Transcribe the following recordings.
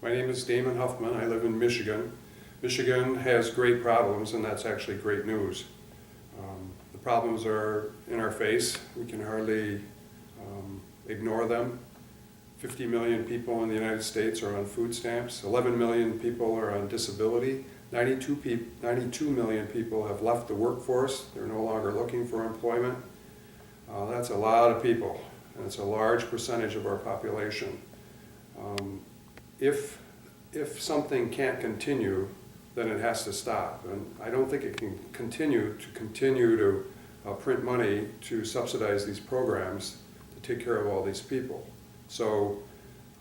My name is Damon Huffman. I live in Michigan. Michigan has great problems, and that's actually great news. The problems are in our face. We can hardly ignore them. 50 million people in the United States are on food stamps. 11 million people are on disability. 92 million people have left the workforce. They're no longer looking for employment. That's a lot of people, and it's a large percentage of our population. If something can't continue, then it has to stop. And I don't think it can continue to print money to subsidize these programs to take care of all these people. So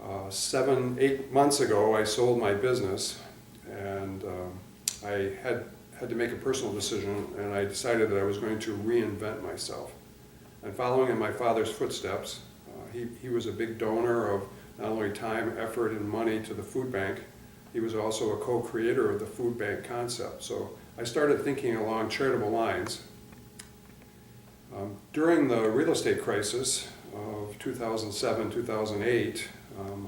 8 months ago, I sold my business, and I had to make a personal decision, and I decided that I was going to reinvent myself. And following in my father's footsteps, he was a big donor of not only time, effort, and money to the food bank. He was also a co-creator of the food bank concept. So I started thinking along charitable lines. During the real estate crisis of 2007, 2008,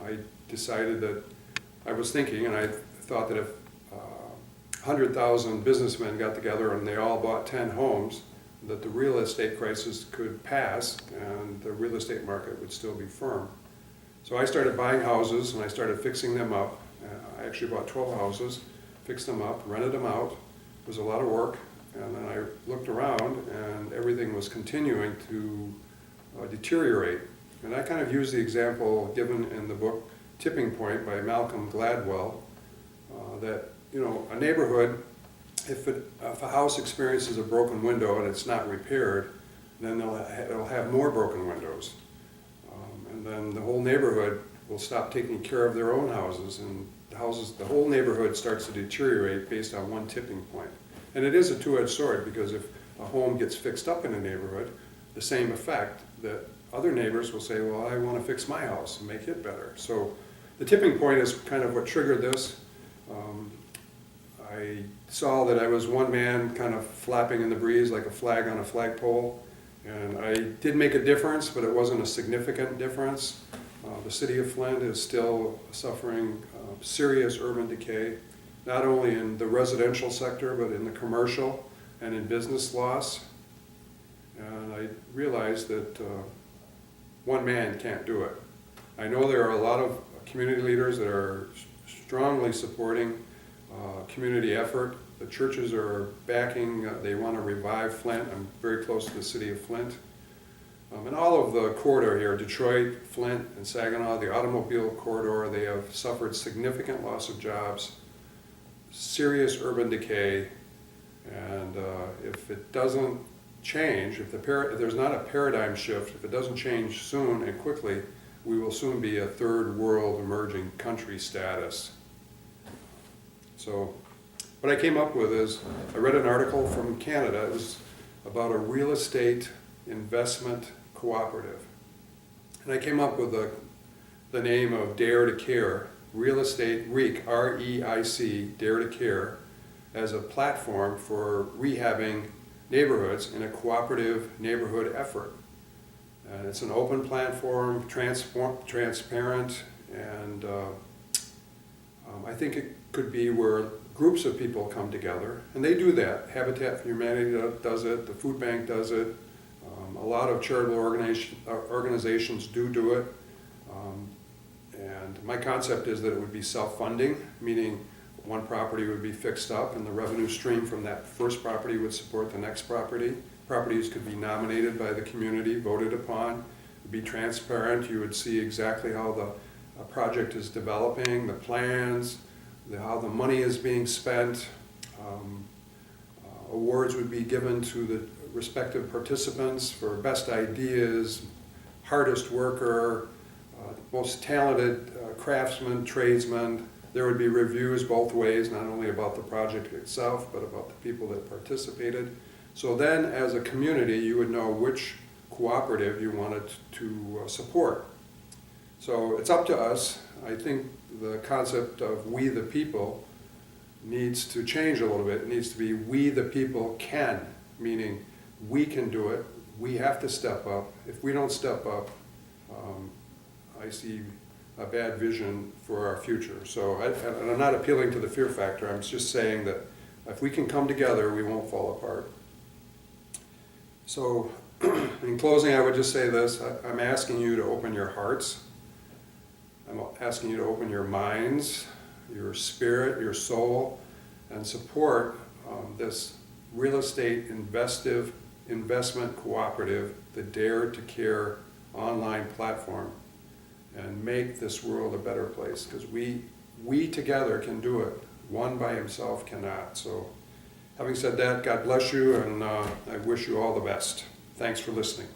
I decided that I was thinking, and I thought that if 100,000 businessmen got together and they all bought 10 homes, that the real estate crisis could pass and the real estate market would still be firm. So I started buying houses and I started fixing them up. I actually bought 12 houses, fixed them up, rented them out. It was a lot of work. And then I looked around and everything was continuing to deteriorate. And I kind of used the example given in the book Tipping Point by Malcolm Gladwell, that a neighborhood, if a house experiences a broken window and it's not repaired, then it'll have more broken windows. And then the whole neighborhood will stop taking care of their own houses, and the whole neighborhood starts to deteriorate based on one tipping point. And it is a two-edged sword, because if a home gets fixed up in a neighborhood, the same effect, that other neighbors will say, well, I want to fix my house and make it better. So the tipping point is kind of what triggered this. I saw that I was one man kind of flapping in the breeze like a flag on a flagpole, and I did make a difference, but it wasn't a significant difference. The city of Flint is still suffering serious urban decay, not only in the residential sector, but in the commercial and in business loss. And I realized that one man can't do it. I know there are a lot of community leaders that are strongly supporting community effort. The churches are backing, they want to revive Flint. I'm very close to the city of Flint. And all of the corridor here, Detroit, Flint, and Saginaw, the automobile corridor, they have suffered significant loss of jobs, serious urban decay, and if it doesn't change, if there's not a paradigm shift, if it doesn't change soon and quickly, we will soon be a third world emerging country status. So what I came up with is, I read an article from Canada. It was about a real estate investment cooperative. And I came up with the name of Dare to Care, Real Estate REIC, R-E-I-C, Dare to Care, as a platform for rehabbing neighborhoods in a cooperative neighborhood effort. And it's an open platform, transparent, and I think it could be where groups of people come together, and they do that. Habitat for Humanity does it, the food bank does it, a lot of charitable organizations do it. And my concept is that it would be self-funding, meaning one property would be fixed up and the revenue stream from that first property would support the next property. Properties could be nominated by the community, voted upon, it would be transparent. You would see exactly how the project is developing, the plans, how the money is being spent. Awards would be given to the respective participants for best ideas, hardest worker, most talented craftsman, tradesman. There would be reviews both ways, not only about the project itself, but about the people that participated. So then, as a community, you would know which cooperative you wanted to support. So it's up to us. I think the concept of we the people needs to change a little bit. It needs to be we the people can, meaning we can do it. We have to step up. If we don't step up, I see a bad vision for our future. So and I'm not appealing to the fear factor. I'm just saying that if we can come together, we won't fall apart. So in closing, I would just say this. I'm asking you to open your hearts. I'm asking you to open your minds, your spirit, your soul, and support this real estate investment cooperative, the Dare to Care online platform, and make this world a better place, because we together can do it. One by himself cannot. So having said that, God bless you, and I wish you all the best. Thanks for listening.